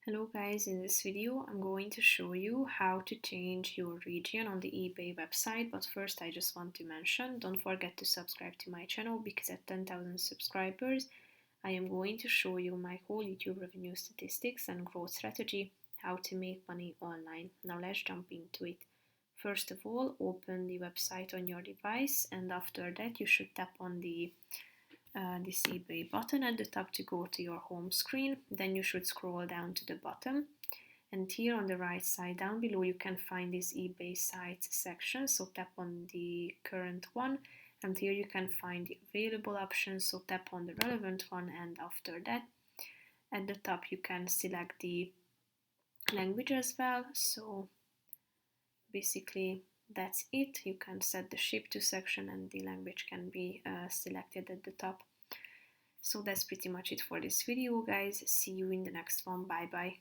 Hello guys, in this video I'm going to show you how to change your region on the eBay website, but first I just want to mention, don't forget to subscribe to my channel because at 10,000 subscribers I am going to show you my whole YouTube revenue statistics and growth strategy, how to make money online. Now let's jump into it. First of all, open the website on your device, and after that you should tap on this eBay button at the top to go to your home screen. Then you should scroll down to the bottom, and here on the right side down below you can find this eBay sites section, so tap on the current one, and here you can find the available options, so tap on the relevant one, and after that at the top you can select the language as well. So basically that's it. You can set the ship to section and the language can be selected at the top. So that's pretty much it for this video, guys. See you in the next one. Bye bye.